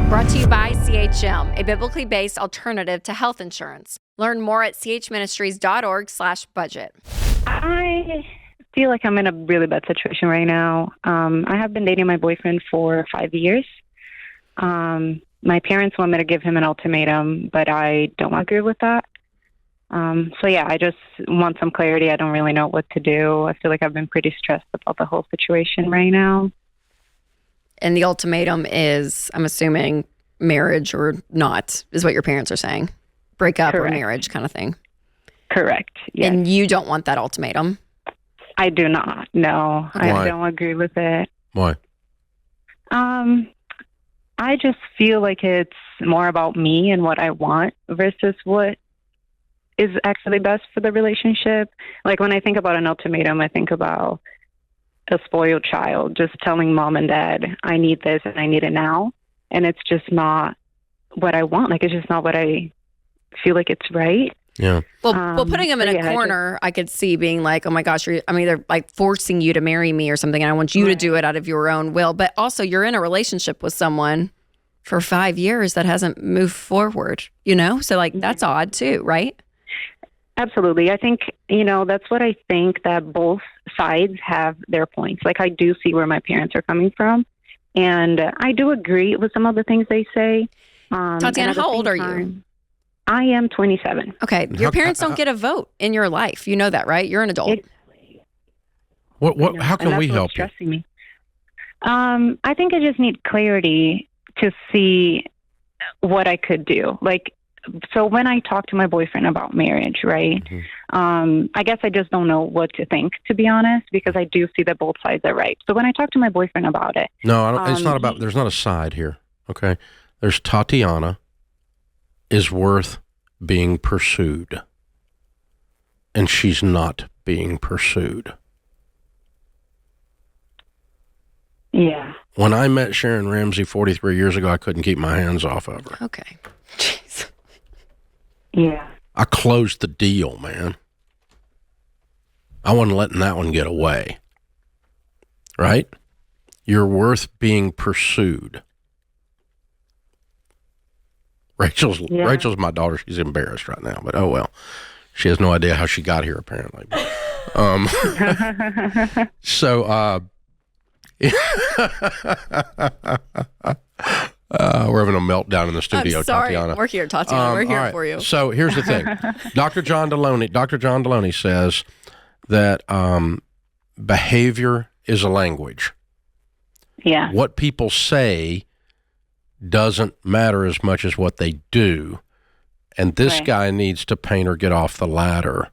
Brought to you by CHM, a biblically based alternative to health insurance. Learn more at chministries.org/budget. I feel like I'm in a really bad situation right now. I have been dating my boyfriend for 5 years. My parents want me to give him an ultimatum, but I don't agree with that. I just want some clarity. I don't really know what to do. I feel like I've been pretty stressed about the whole situation right now. And the ultimatum is, I'm assuming, marriage or not, is what your parents are saying. Break up Correct. or marriage kind of thing. Correct. Yes. And you don't want that ultimatum? I do not. No, Why? I don't agree with it. Why? I just feel like it's more about me and what I want versus what is actually best for the relationship. Like when I think about an ultimatum, I think about a spoiled child just telling mom and dad, I need this and I need it now. And it's just not what I want. Like, it's just not what I feel like it's right. Yeah. Well, putting them in a corner, I could see being like, oh my gosh, I'm either like forcing you to marry me or something, and I want you to do it out of your own will. But also, you're in a relationship with someone for 5 years that hasn't moved forward, So, like, that's odd too, right? Absolutely. I think, that's what I think, that both sides have their points. Like, I do see where my parents are coming from, and I do agree with some of the things they say. Tatiana, how old are you? I am 27. Okay. Your parents don't get a vote in your life. You know that, right? You're an adult. How can we help you? Me. I think I just need clarity to see what I could do. Like, so when I talk to my boyfriend about marriage, right, I guess I just don't know what to think, to be honest, because I do see that both sides are right. So when I talk to my boyfriend about it. No, I don't, it's not about, there's not a side here, okay? There's Tatiana is worth being pursued, and she's not being pursued. Yeah. When I met Sharon Ramsey 43 years ago, I couldn't keep my hands off of her. Okay. Jeez. Yeah. I closed the deal, man. I wasn't letting that one get away. Right? You're worth being pursued. Rachel's my daughter. She's embarrassed right now, but oh well. She has no idea how she got here, apparently. We're having a meltdown in the studio, I'm sorry. Tatiana. We're here, Tatiana. We're here for you. So here's the thing. Dr. John Deloney says that behavior is a language. Yeah. What people say doesn't matter as much as what they do. And this guy needs to paint or get off the ladder.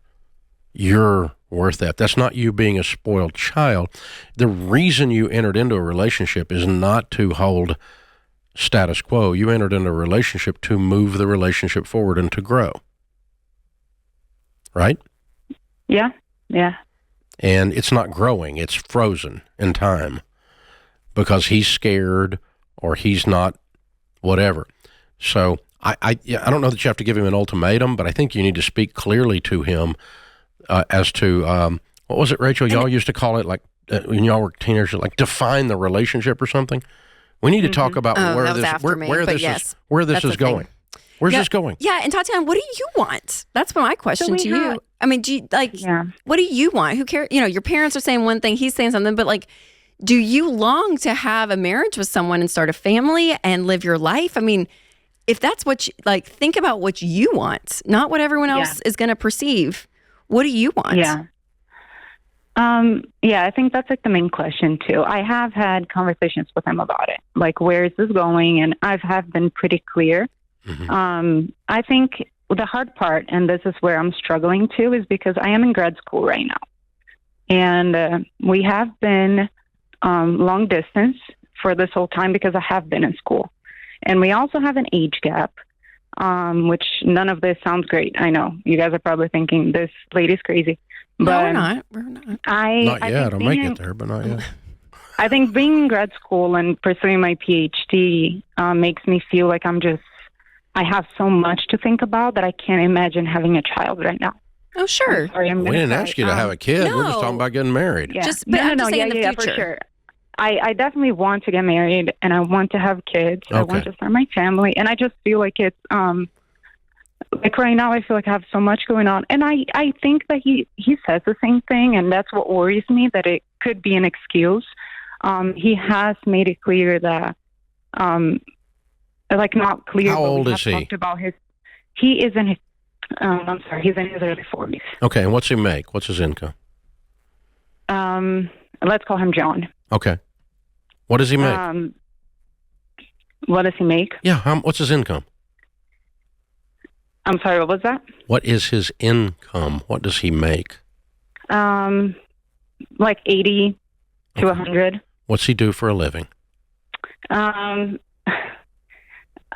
You're worth that. That's not you being a spoiled child. The reason you entered into a relationship is not to hold status quo. You entered into a relationship to move the relationship forward and to grow. Right? Yeah. Yeah. And it's not growing. It's frozen in time because he's scared or he's not whatever. So I don't know that you have to give him an ultimatum, but I think you need to speak clearly to him as to, what was it, Rachel? Y'all used to call it, like, when y'all were teenagers, like define the relationship or something. We need to talk about where this is going. Where's this going? Yeah, and Tatiana, what do you want? That's my question to you. I mean, do you, what do you want? Who cares? Your parents are saying one thing, he's saying something, but like, do you long to have a marriage with someone and start a family and live your life? I mean, if that's what you, think about what you want, not what everyone else is going to perceive. What do you want? Yeah. I think that's the main question too. I have had conversations with him about it. Like, where is this going? And I have been pretty clear. Mm-hmm. I think the hard part, and this is where I'm struggling too, is because I am in grad school right now. And we have been long distance for this whole time because I have been in school. And we also have an age gap, which none of this sounds great. I know. You guys are probably thinking, this lady's crazy. But no, we're not. We're not. Not yet. I'll make it there, but not yet. I think being in grad school and pursuing my PhD makes me feel like I have so much to think about that I can't imagine having a child right now. Oh, sure. We didn't ask you to have a kid. We're just talking about getting married. Yeah. I'm just saying in the future. For sure. I definitely want to get married and I want to have kids. Okay. I want to start my family. And I just feel like it's, like right now I feel like I have so much going on. And I think that he says the same thing, and that's what worries me, that it could be an excuse. He has made it clear that, like not clear. How old is he? Talked about he is in his, he's in his early 40s. Okay, and what's he make? What's his income? Let's call him John. Okay. What does he make? What does he make? Yeah, what's his income? I'm sorry, what was that? What is his income? What does he make? Like 80 to 100. What's he do for a living? I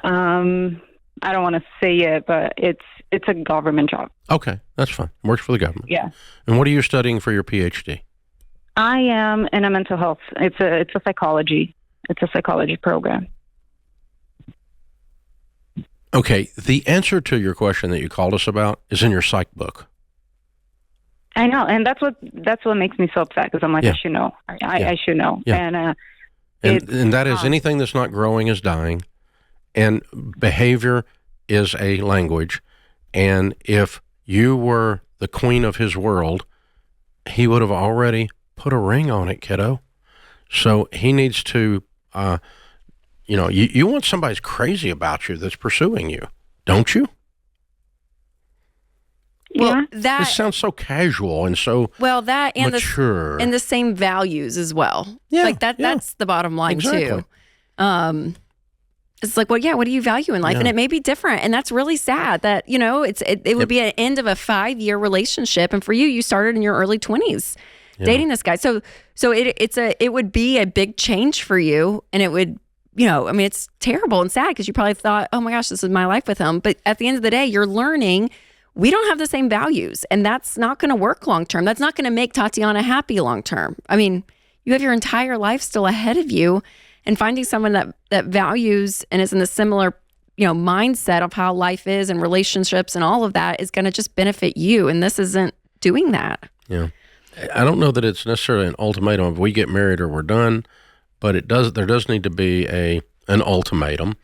don't want to say it, but it's a government job. Okay, that's fine. Works for the government. Yeah. And what are you studying for your PhD? I am in a mental health. It's a psychology. It's a psychology program. Okay, the answer to your question that you called us about is in your psych book. I know, and that's what makes me so upset, because I'm like, Yeah. I should know. I should know. Yeah. And And that is anything that's not growing is dying, and behavior is a language. And if you were the queen of his world, he would have already put a ring on it, kiddo. So he needs to, you want somebody's crazy about you that's pursuing you, don't you? Well, yeah. This sounds so casual and so that and mature. and the same values as well. Yeah, like that. yeah. That's the bottom line Exactly. too. It's like, well, yeah, what do you value in life? Yeah. And it may be different. And that's really sad that, it would be an end of a 5-year relationship. And for you started in your early 20s dating this guy. So it would be a big change for you. And it would, it's terrible and sad, because you probably thought, oh my gosh, this is my life with him. But at the end of the day, you're learning we don't have the same values, and that's not going to work long term. That's not going to make Tatiana happy long term. I mean, you have your entire life still ahead of you, and finding someone that values and is in the similar, mindset of how life is and relationships and all of that is going to just benefit you. And this isn't doing that. Yeah. I don't know that it's necessarily an ultimatum of we get married or we're done, but there does need to be an ultimatum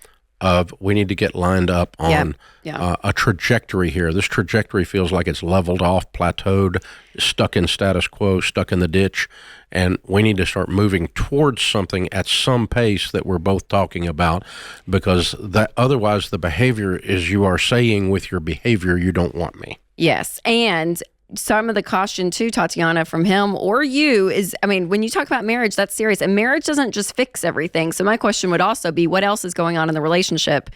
of we need to get lined up on a trajectory here. This trajectory feels like it's leveled off, plateaued, stuck in status quo, stuck in the ditch, and we need to start moving towards something at some pace that we're both talking about, because otherwise the behavior is you are saying with your behavior, you don't want me. Yes, and some of the caution too, Tatiana, from him or you is, when you talk about marriage, that's serious. And marriage doesn't just fix everything. So my question would also be, what else is going on in the relationship?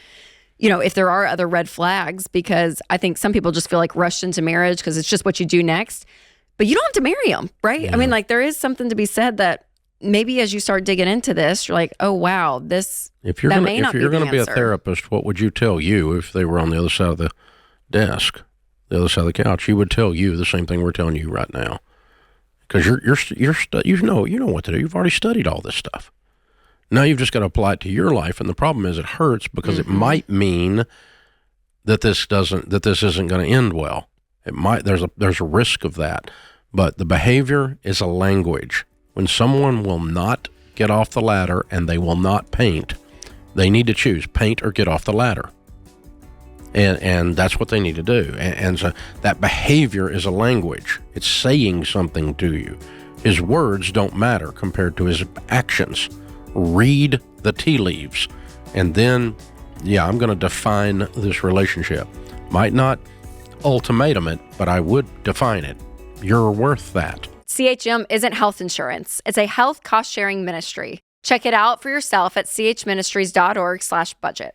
If there are other red flags, because I think some people just feel like rushed into marriage because it's just what you do next. But you don't have to marry them, right? Yeah. There is something to be said that maybe as you start digging into this, you're like, oh, wow, if you're going to be a therapist, what would you tell you if they were on the other side of the desk? The other side of the couch, you would tell you the same thing we're telling you right now, because you know what to do. You've already studied all this stuff. Now you've just got to apply it to your life, and the problem is it hurts because it might mean that this isn't going to end well. It might. There's a risk of that, but the behavior is a language. When someone will not get off the ladder and they will not paint, they need to choose paint or get off the ladder. And that's what they need to do. And so that behavior is a language. It's saying something to you. His words don't matter compared to his actions. Read the tea leaves. And then, I'm going to define this relationship. Might not ultimatum it, but I would define it. You're worth that. CHM isn't health insurance. It's a health cost-sharing ministry. Check it out for yourself at chministries.org/budget.